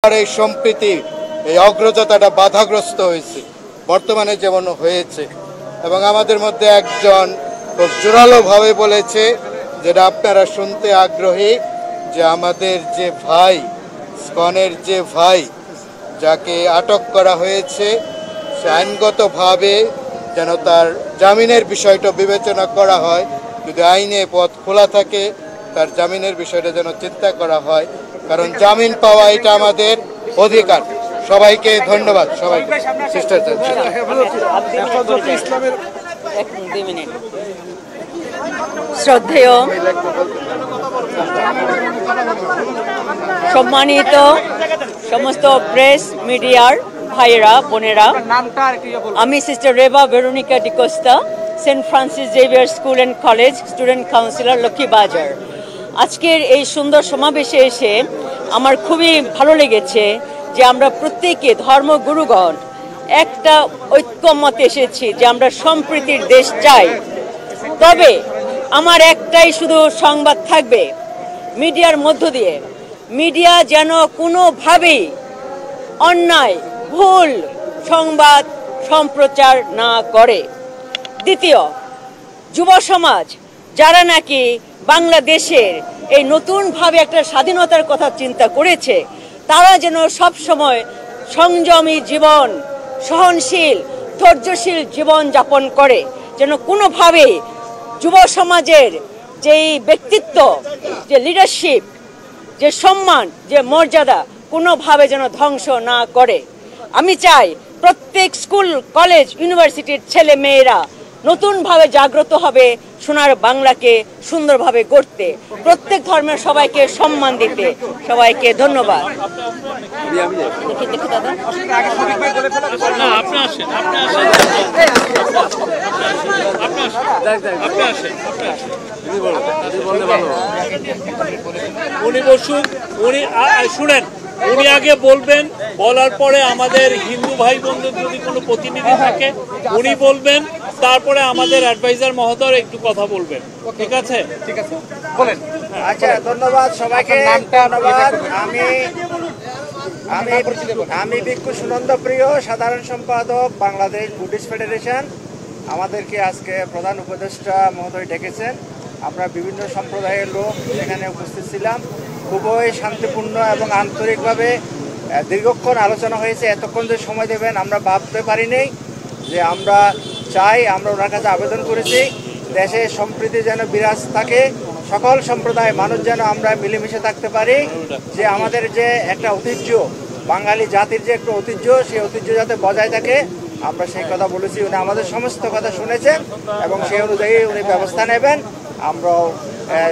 আর এই সম্প্রীতি এই অগ্রযাত্রাটা বাধাগ্রস্ত হয়েছে বর্তমানে যেমন হয়েছে। এবং আমাদের মধ্যে একজন খুব জোরালোভাবে বলেছে, যেটা আপনারা শুনতে আগ্রহী, যে আমাদের যে ভাই স্কনের যে ভাই যাকে আটক করা হয়েছে, সে আইনগতভাবে যেন তার জামিনের বিষয়টা বিবেচনা করা হয়। যদি আইনে পথ খোলা থাকে, তার জামিনের বিষয়টা যেন চিন্তা করা হয়, কারণ জামিন পাওয়া এটা আমাদের অধিকার। সবাইকে ধন্যবাদ। সবাই শ্রদ্ধেয় সম্মানিত সমস্ত প্রেস মিডিয়ার ভাইয়েরা বোনেরা, আমি sister Reba Veronica D'Costa, Saint Francis Xavier School and College student counsellor, Lakshmibazar. আজকের এই সুন্দর সমাবেশে এসে আমার খুবই ভালো লেগেছে যে আমরা প্রত্যেকে ধর্মগুরুগণ একটা ঐক্যমতে এসেছি যে আমরা সম্প্রীতির দেশ চাই। তবে আমার একটাই শুধু সংবাদ থাকবে মিডিয়ার মধ্য দিয়ে, মিডিয়া যেন কোনোভাবেই অন্যায় ভুল সংবাদ সম্প্রচার না করে। দ্বিতীয়, যুব সমাজ যারা নাকি বাংলাদেশের এই নতুনভাবে একটা স্বাধীনতার কথা চিন্তা করেছে, তারা যেন সব সময় সংযমী জীবন, সহনশীল ধৈর্যশীল জীবন যাপন করে, যেন কোনোভাবেই যুব সমাজের যেই ব্যক্তিত্ব, যে লিডারশিপ, যে সম্মান, যে মর্যাদা কোনোভাবে যেন ধ্বংস না করে। আমি চাই প্রত্যেক স্কুল কলেজ ইউনিভার্সিটির ছেলে মেয়েরা নতুনভাবে জাগ্রত হবে সোনার বাংলাকে সুন্দরভাবে গড়তে, প্রত্যেক ধর্মের সবাইকে সম্মান দিতে। সবাইকে ধন্যবাদ। উনি বসুন, উনি শুনেন, উনি আগে বলবেন, বলার পরে আমাদের হিন্দু ভাই বন্ধুর যদি কোনো প্রতিনিধি থাকে উনি বলবেন, তারপরে আমাদের অ্যাডভাইজার মহোদয় একটু কথা বলবেন। ঠিক আছে? ঠিক আছে, বলেন। আচ্ছা, ধন্যবাদ সবাইকে। ধন্যবাদ। আমি ভিক্ষু সুনন্দ প্রিয়, সাধারণ সম্পাদক, বাংলাদেশ বুদ্ধিস্ট ফেডারেশন। আমাদেরকে আজকে প্রধান উপদেষ্টা মহোদয় ডেকেছেন। আমরা বিভিন্ন সম্প্রদায়ের লোক এখানে উপস্থিত ছিলাম। খুবই শান্তিপূর্ণ এবং আন্তরিকভাবে দীর্ঘক্ষণ আলোচনা হয়েছে। এতক্ষণ যে সময় দেবেন আমরা ভাবতে পারিনি। যে আমরা চাই, আমরা ওনার কাছে আবেদন করেছি, দেশে সম্প্রীতি যেন বিরাজ থাকে, সকল সম্প্রদায় মানুষ যেন আমরা মিলেমিশে থাকতে পারি। যে আমাদের যে একটা ঐতিহ্য, বাঙালি জাতির যে একটা ঐতিহ্য, সেই ঐতিহ্য যাতে বজায় থাকে, আমরা সেই কথা বলেছি। উনি আমাদের সমস্ত কথা শুনেছেন এবং সেই অনুযায়ী উনি ব্যবস্থা নেবেন, আমরাও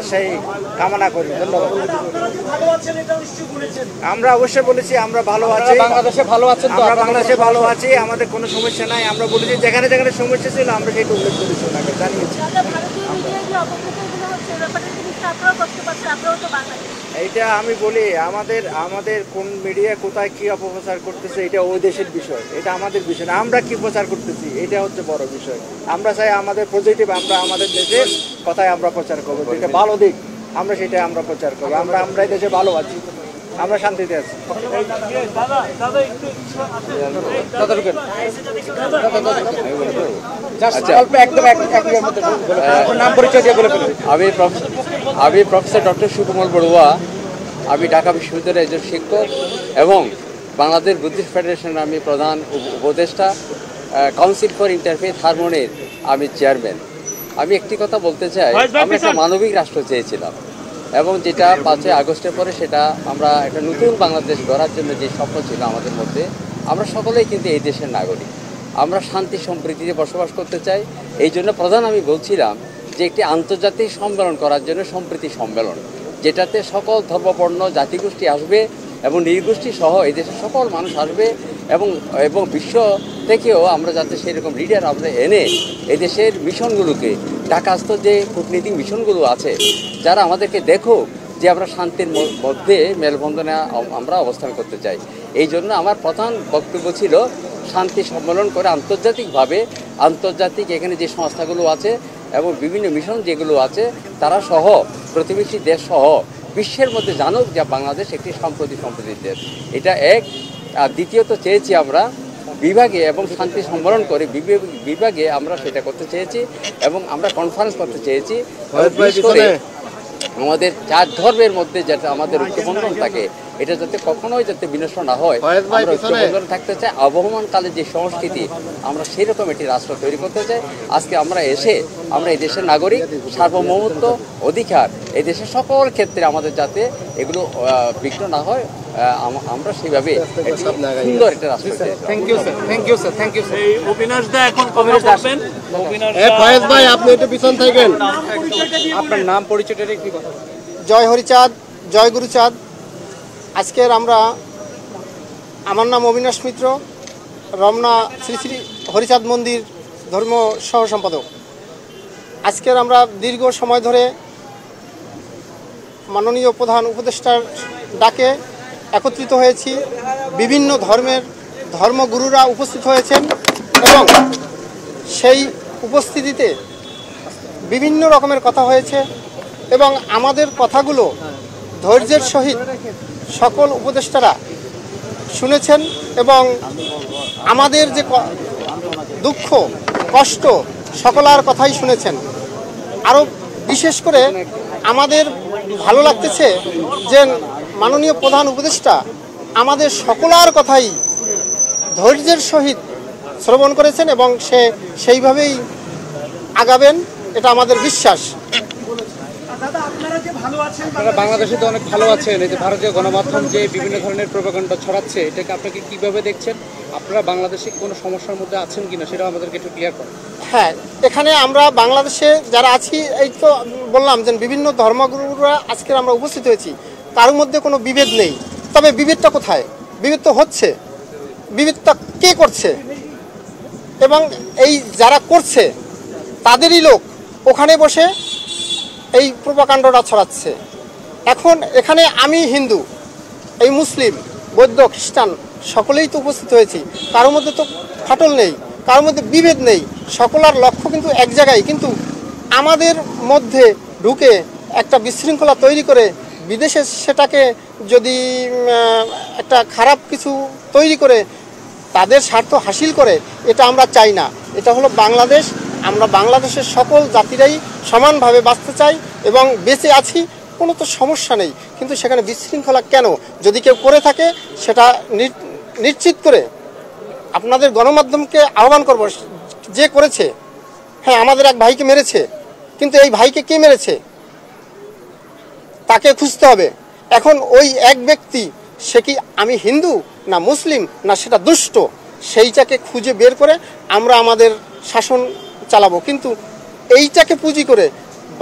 সেই কামনা করি। ধন্যবাদ। আমরা অবশ্যই বলেছি আমরা ভালো আছি, বাংলাদেশে ভালো আছেন, আমরা বাংলাদেশে ভালো আছি, আমাদের কোনো সমস্যা নাই। আমরা বলেছি যেখানে যেখানে সমস্যা ছিল আমরা সেটা উল্লেখ করেছি, ওনাকে জানিয়েছি। এইটা আমি বলি, আমাদের কোন মিডিয়া কোথায় কি অপপ্রচার করতেছে এটা ওই দেশের বিষয়, এটা আমাদের বিষয় না। আমরা কি প্রচার করতেছি এটা হচ্ছে বড় বিষয়। আমরা চাই আমাদের পজিটিভ, আমরা আমাদের দেশের কথায় আমরা প্রচার করবো, যেটা ভালো দিক আমরা সেটা আমরা প্রচার করবো। আমরা এই দেশে ভালো আছি, আমরা শান্তিতে আছি। আমি প্রফেসর ডক্টর সুকুমার বড়ুয়া। আমি ঢাকা বিশ্ববিদ্যালয়ের একজন শিক্ষক এবং বাংলাদেশ বুদ্ধিস্ট ফেডারেশনের আমি প্রধান উপদেষ্টা, কাউন্সিল ফর ইন্টারফেথ হারমোনির আমি চেয়ারম্যান। আমি একটি কথা বলতে চাই, আমরা একটা মানবিক রাষ্ট্র চেয়েছিলাম এবং যেটা 5ই আগস্টের পরে সেটা আমরা একটা নতুন বাংলাদেশ গড়ার জন্য যে স্বপ্ন ছিল আমাদের মধ্যে, আমরা সকলেই কিন্তু এই দেশের নাগরিক। আমরা শান্তি সম্প্রীতিতে বসবাস করতে চাই। এই জন্য প্রধান আমি বলছিলাম যে একটি আন্তর্জাতিক সম্মেলন করার জন্য সম্প্রীতি সম্মেলন, যেটাতে সকল ধর্মবর্ণ জাতিগোষ্ঠী আসবে এবং নির্গোষ্ঠী সহ এই দেশের সকল মানুষ আসবে এবং বিশ্ব থেকেও আমরা যাতে সেরকম লিডার আমরা এনে এই দেশের মিশনগুলোকে, ঢাকাস্থ যে কূটনীতিক মিশনগুলো আছে, যারা আমাদেরকে দেখুক যে আমরা শান্তির মধ্যে মেলবন্ধনে আমরা অবস্থান করতে চাই। এই জন্য আমার প্রধান বক্তব্য ছিল শান্তি সম্মেলন করে আন্তর্জাতিকভাবে, আন্তর্জাতিক এখানে যে সংস্থাগুলো আছে এবং বিভিন্ন মিশন যেগুলো আছে তারা সহ, প্রতিবেশী দেশ সহ বিশ্বের মধ্যে জানুক যে বাংলাদেশ একটি সম্প্রতির দেশ। এটা এক। আর দ্বিতীয়ত চেয়েছি আমরা বিভাগে এবং শান্তি সম্মেলন করে বিভাগে আমরা সেটা করতে চেয়েছি এবং আমরা কনফারেন্স করতে চেয়েছি। বিশেষ করে আমাদের 4 ধর্মের মধ্যে যাতে আমাদের ঐক্যবন্ধন থাকে, এটা যাতে কখনোই যাতে বিনষ্ট না হয়, আমরা ঐক্যবন্ধন থাকতে চাই। আবহমানকালে যে সংস্কৃতি, আমরা সেরকম একটি রাষ্ট্র তৈরি করতে চাই। আজকে আমরা এই দেশের নাগরিক, সার্বভৌমত্ব, অধিকার এই দেশের সকল ক্ষেত্রে আমাদের যাতে এগুলো বিঘ্ন না হয়, আমরা সেইভাবে সুন্দর একটা রাষ্ট্র চাই। Thank you sir, thank you sir, thank you sir. এই অবিনাশ দা এখন কথা বলবেন। অবিনাশ ফয়েজ ভাই আপনি একটু পিছন থাকেন, আপনার নাম পরিচয়টা একটু কথা। জয় হরিচাঁদ, জয় গুরুচাঁদ। আজকের আমার নাম অবিনাশ মিত্র, রমনা শ্রী শ্রী হরিচাঁদ মন্দির ধর্ম সহ সম্পাদক। আজকের আমরা দীর্ঘ সময় ধরে মাননীয় প্রধান উপদেষ্টার ডাকে একত্রিত হয়েছি। বিভিন্ন ধর্মের ধর্মগুরুরা উপস্থিত হয়েছেন এবং সেই উপস্থিতিতে বিভিন্ন রকমের কথা হয়েছে এবং আমাদের কথাগুলো ধৈর্যের সহিত সকল উপদেষ্টারা শুনেছেন এবং আমাদের যে দুঃখ কষ্ট সকলার কথাই শুনেছেন। আরও বিশেষ করে আমাদের ভালো লাগতেছে যে মাননীয় প্রধান উপদেষ্টা আমাদের সকলার কথাই ধৈর্যের সহিত শ্রবণ করেছেন এবং সেইভাবেই আগাবেন, এটা আমাদের বিশ্বাস। আপনারা বাংলাদেশে তো অনেক ভালো আছেন, এই যে ভারতীয় গণমাধ্যম যে বিভিন্ন ধরনের প্রোপাগান্ডা ছড়াচ্ছে, এটাকে আপনাকে কিভাবে দেখছেন? আপনারা বাংলাদেশে কোনো সমস্যার মধ্যে আছেন কিনা সেটাও আমাদেরকে একটু ক্লিয়ার করেন। হ্যাঁ, এখানে আমরা বাংলাদেশে যারা আছি, এই তো বললাম যে বিভিন্ন ধর্মগুরুরা আজকে আমরা উপস্থিত হয়েছি, কারোর মধ্যে কোনো বিভেদ নেই। তবে বিভেদটা কোথায়? বিভেদ তো হচ্ছে, বিভেদটা কে করছে? এবং এই যারা করছে তাদেরই লোক ওখানে বসে এই প্রোপাগান্ডাটা ছড়াচ্ছে। এখন এখানে আমি হিন্দু, এই মুসলিম, বৌদ্ধ, খ্রিস্টান সকলেই তো উপস্থিত হয়েছি। কারোর মধ্যে তো ফাটল নেই, কারোর মধ্যে বিভেদ নেই, সকলের লক্ষ্য কিন্তু এক জায়গায়। কিন্তু আমাদের মধ্যে ঢুকে একটা বিশৃঙ্খলা তৈরি করে বিদেশে সেটাকে যদি একটা খারাপ কিছু তৈরি করে তাদের স্বার্থ হাসিল করে, এটা আমরা চাই না। এটা হলো বাংলাদেশ, আমরা বাংলাদেশের সকল জাতিরাই সমানভাবে বাঁচতে চাই এবং বেঁচে আছি, কোনো তো সমস্যা নেই। কিন্তু সেখানে বিশৃঙ্খলা কেন? যদি কেউ করে থাকে সেটা নিশ্চিত করে আপনাদের গণমাধ্যমকে আহ্বান করব, যে করেছে, হ্যাঁ আমাদের এক ভাইকে মেরেছে, কিন্তু এই ভাইকে কে মেরেছে তাকে খুঁজতে হবে। এখন ওই এক ব্যক্তি, সে কি আমি হিন্দু না মুসলিম না সেটা দুষ্ট, সেইটাকে খুঁজে বের করে আমরা আমাদের শাসন চালাবো। কিন্তু এইটাকে পুঁজি করে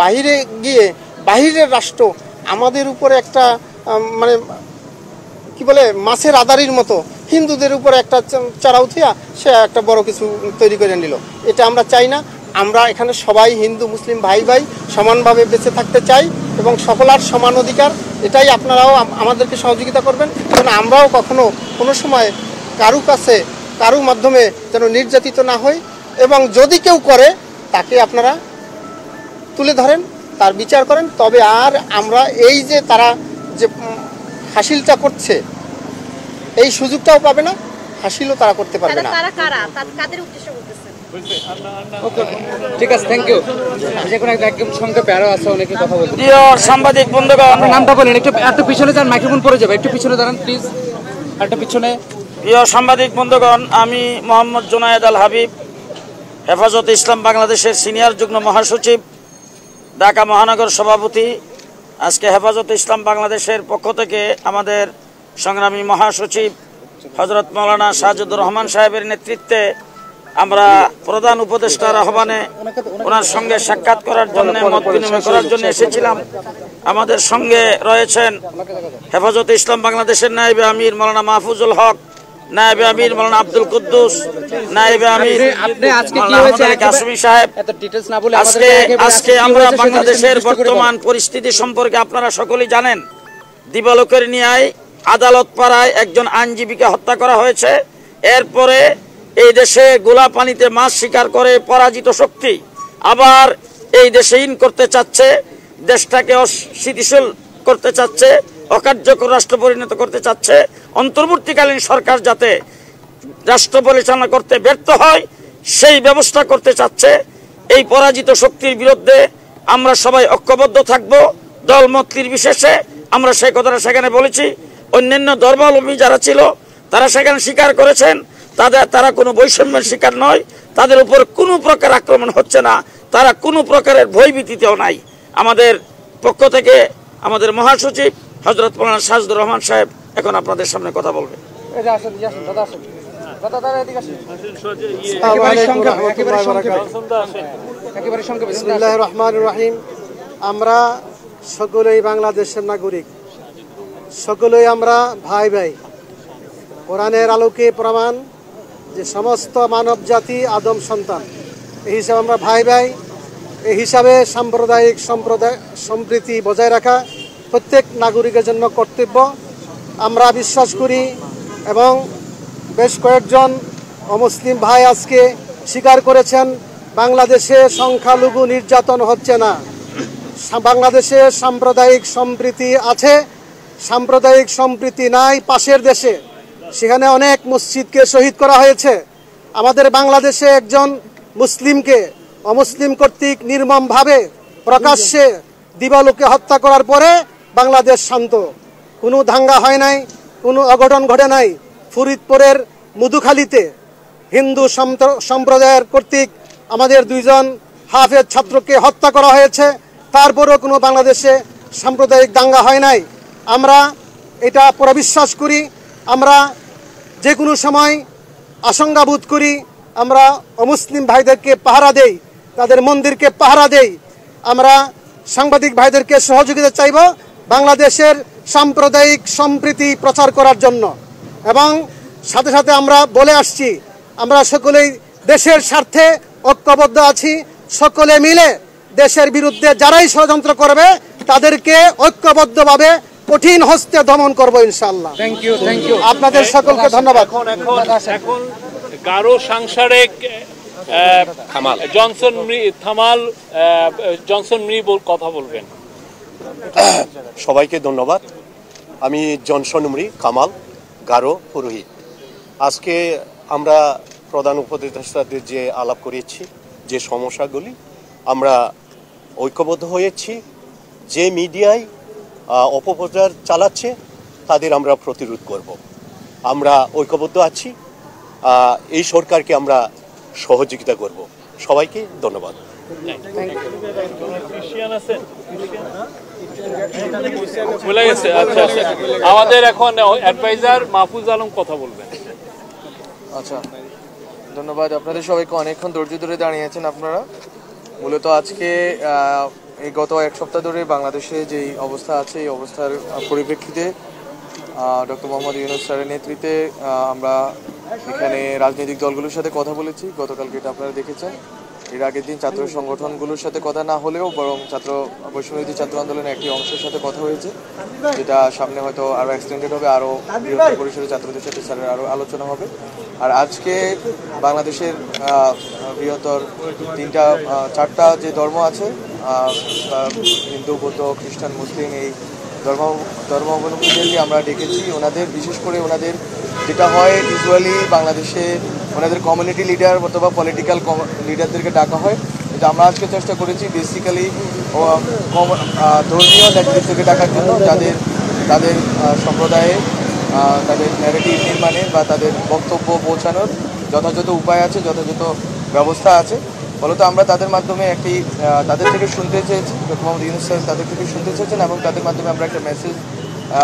বাইরে গিয়ে বাহিরের রাষ্ট্র আমাদের উপরে একটা মানে কি বলে মাছের আদারির মতো হিন্দুদের উপরে একটা চড়াও থিয়া সে একটা বড় কিছু তৈরি করে নিল, এটা আমরা চাই না। আমরা এখানে সবাই হিন্দু মুসলিম ভাই ভাই সমানভাবে বেঁচে থাকতে চাই এবং সকলের সমান অধিকার। এটাই আপনারাও আমাদেরকে সহযোগিতা করবেন, কারণ আমরাও কখনো কোনো সময় কারু কাছে কারু মাধ্যমে যেন নির্যাতিত না হই। এবং যদি কেউ করে তাকে আপনারা তুলে ধরেন, তার বিচার করেন। তবে আর আমরা এই যে তারা যে হাসিলটা করছে এই সুযোগটাও পাবে না, হাসিলও তারা করতে পারবে না। ঠিক আছে, থ্যাংক ইউ। যে কোনো একদম সংক্ষেপে আরো আছে অনেকে কথা বলতে। প্রিয় সাংবাদিক বন্ধুগণ, আপনার নামটা বলেন, একটু পিছনে যান, মাইক্রোফোন পড়ে যাবে, একটু পিছনে দাঁড়ান প্লিজ, একটা পিছনে। প্রিয় সাংবাদিক বন্ধুগণ, আমি মোহাম্মদ জুনায়েদ আল হাবিব, হেফাজতে ইসলাম বাংলাদেশের সিনিয়র যুগ্ম মহাসচিব, ঢাকা মহানগর সভাপতি। আজকে হেফাজতে ইসলাম বাংলাদেশের পক্ষ থেকে আমাদের সংগ্রামী মহাসচিব হযরত মাওলানা সাজেদুর রহমান সাহেবের নেতৃত্বে আমরা প্রধান উপদেষ্টার আহ্বানে ওনার সঙ্গে সাক্ষাৎ করার জন্য, মত বিনিময় করার জন্য এসেছিলাম। আমাদের সঙ্গে রয়েছেন হেফাজতে ইসলাম বাংলাদেশের নায়েবে আমির মাওলানা মাহফুজুল হক, নায়েবে আমির মাওলানা আব্দুল কুদ্দুস, নায়েবে আমির কাসমি সাহেব। আজকে আমরা বাংলাদেশের বর্তমান পরিস্থিতি সম্পর্কে আপনারা সকলেই জানেন। দিবালোকের ন্যায় আদালত পাড়ায় একজন আইনজীবীকে হত্যা করা হয়েছে। এরপরে এই দেশে গোলা পানিতে মাছ শিকার করে পরাজিত শক্তি আবার এই দেশে ইন করতে চাচ্ছে, দেশটাকে অস্থিতিশীল করতে চাচ্ছে, অকার্যকর রাষ্ট্র পরিণত করতে চাচ্ছে। অন্তর্বর্তীকালীন সরকার যাতে রাষ্ট্র পরিচালনা করতে ব্যর্থ হয় সেই ব্যবস্থা করতে চাচ্ছে। এই পরাজিত শক্তির বিরুদ্ধে আমরা সবাই ঐক্যবদ্ধ থাকব, দলমত নির্বিশেষে। আমরা সেই কথাটা সেখানে বলেছি। অন্যান্য ধর্মাবলম্বী যারা ছিল তারা সেখানে স্বীকার করেছেন তারা কোনো বৈষম্যের শিকার নয়, তাদের উপর কোনো প্রকার আক্রমণ হচ্ছে না, তারা কোনো প্রকারের ভয়ভীতিতেও নাই। আমাদের পক্ষ থেকে আমাদের মহাসচিব হযরত মাওলানা সাজদুর রহমান সাহেব এখন আপনাদের সামনে কথা বলবেন। বিসমিল্লাহির রহমানির রহিম। আমরা সকলেই বাংলাদেশের নাগরিক, সকলেই আমরা ভাই ভাই। কোরআনের আলোকে প্রমাণ যে সমস্ত মানব জাতি আদম সন্তান, এই হিসাবে আমরা ভাই ভাই। এই হিসাবে সাম্প্রদায়িক সম্প্রীতি বজায় রাখা প্রত্যেক নাগরিকের জন্য কর্তব্য। আমরা বিশ্বাস করি এবং বেশ কয়েকজন অমুসলিম ভাই আজকে স্বীকার করেছেন বাংলাদেশে সংখ্যালঘু নির্যাতন হচ্ছে না। বাংলাদেশে সাম্প্রদায়িক সম্প্রীতি আছে, সাম্প্রদায়িক সম্প্রীতি নাই পাশের দেশে। সেখানে অনেক মসজিদকে শহীদ করা হয়েছে। আমাদের বাংলাদেশে একজন মুসলিমকে অমুসলিম কর্তৃক নির্মমভাবে প্রকাশ্যে দিবালোকে হত্যা করার পরে বাংলাদেশ শান্ত, কোনো দাঙ্গা হয় নাই, কোনো অঘটন ঘটে নাই। ফরিদপুরের মধুখালীতে হিন্দু সম্প্রদায়ের কর্তৃক আমাদের 2 জন হাফেজ ছাত্রকে হত্যা করা হয়েছে, তারপরেও কোনো বাংলাদেশে সাম্প্রদায়িক দাঙ্গা হয় নাই। আমরা এটা পুরো বিশ্বাস করি। আমরা যে কোনো সময় আশঙ্কা বোধ করি, আমরা অমুসলিম ভাইদেরকে পাহারা দেই, তাদের মন্দিরকে পাহারা দেই। আমরা সাংবাদিক ভাইদেরকে সহযোগিতা চাইব বাংলাদেশের সাম্প্রদায়িক সম্প্রীতি প্রচার করার জন্য। এবং সাথে সাথে আমরা বলে আসছি, আমরা সকলেই দেশের স্বার্থে ঐক্যবদ্ধ আছি। সকলে মিলে দেশের বিরুদ্ধে যারাই ষড়যন্ত্র করবে তাদেরকে ঐক্যবদ্ধভাবে কঠিন হস্তে দমন করবো ইনশাআল্লাহ। Thank you. আপনাদের সকলকে ধন্যবাদ। এখন গারো সাংসারিক জনসন মৃ কথা বলবেন। সবাইকে ধন্যবাদ। আমি জনসন মৃ কামাল, গারো পুরোহিত। আজকে আমরা প্রধান উপদেষ্টাদের যে আলাপ করেছি, যে সমস্যাগুলি, আমরা ঐক্যবদ্ধ হয়েছি। যে মিডিয়ায় অপপ্রচার চালাচ্ছে তাদের আমরা প্রতিরোধ করব। আমরা ঐক্যবদ্ধ আছি, এই সরকারকে আমরা সহযোগিতা করব। সবাইকে ধন্যবাদ। আমাদের এখন অ্যাডভাইজার মাহফুজ আলম কথা বলবেন। আচ্ছা, ধন্যবাদ। আপনাদের সবাইকে অনেকক্ষণ ধৈর্য ধরে দাঁড়িয়েছেন আপনারা। মূলত আজকে এই গত 1 সপ্তাহ ধরে বাংলাদেশে যেই অবস্থা আছে, এই অবস্থার পরিপ্রেক্ষিতে ডক্টর মোহাম্মদ ইউনূস স্যারের নেতৃত্বে আমরা এখানে রাজনৈতিক দলগুলোর সাথে কথা বলেছি। গতকালকে এটা আপনারা দেখেছেন। এর আগের দিন ছাত্র সংগঠনগুলোর সাথে কথা না হলেও বরং বৈষম্যবিরোধী ছাত্র আন্দোলনের একটি অংশের সাথে কথা হয়েছে, যেটা সামনে হয়তো আরও এক্সটেন্ডেড হবে, আরও বৃহত্তর পরিসরে ছাত্রদের সাথে স্যারের আরও আলোচনা হবে। আর আজকে বাংলাদেশের বৃহত্তর 4টা যে ধর্ম আছে, হিন্দু, বৌদ্ধ, খ্রিস্টান, মুসলিম, এই ধর্মাবলম্বীদেরকে আমরা ডেকেছি। ওনাদের বিশেষ করে ওনাদের যেটা হয় ইউজুয়ালি বাংলাদেশে ওনাদের কমিউনিটি লিডার অথবা পলিটিক্যাল লিডারদেরকে ডাকা হয়, কিন্তু আমরা আজকে চেষ্টা করেছি বেসিক্যালি ধর্মীয় নেতৃত্বকে ডাকার জন্য, তাদের সম্প্রদায়ে তাদের ন্যারেটিভ নির্মাণে বা তাদের বক্তব্য পৌঁছানোর যথাযথ উপায় আছে, যথাযথ ব্যবস্থা আছে। ফলত আমরা তাদের মাধ্যমে তাদের থেকে শুনতে চেয়েছি, ডক্টর মোহাম্মদ ইউনূস স্যার তাদের থেকে শুনতে চেয়েছেন, এবং তাদের মাধ্যমে আমরা একটা মেসেজ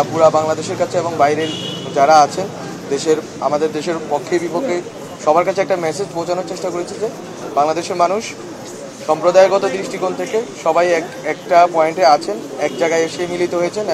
পুরা বাংলাদেশের কাছে এবং বাইরের যারা আছেন আমাদের দেশের পক্ষে বিপক্ষে সবার কাছে একটা মেসেজ পৌঁছানোর চেষ্টা করেছি যে বাংলাদেশের মানুষ সম্প্রদায়গত দৃষ্টিকোণ থেকে সবাই একটা পয়েন্টে আছেন, এক জায়গায় এসে মিলিত হয়েছেন।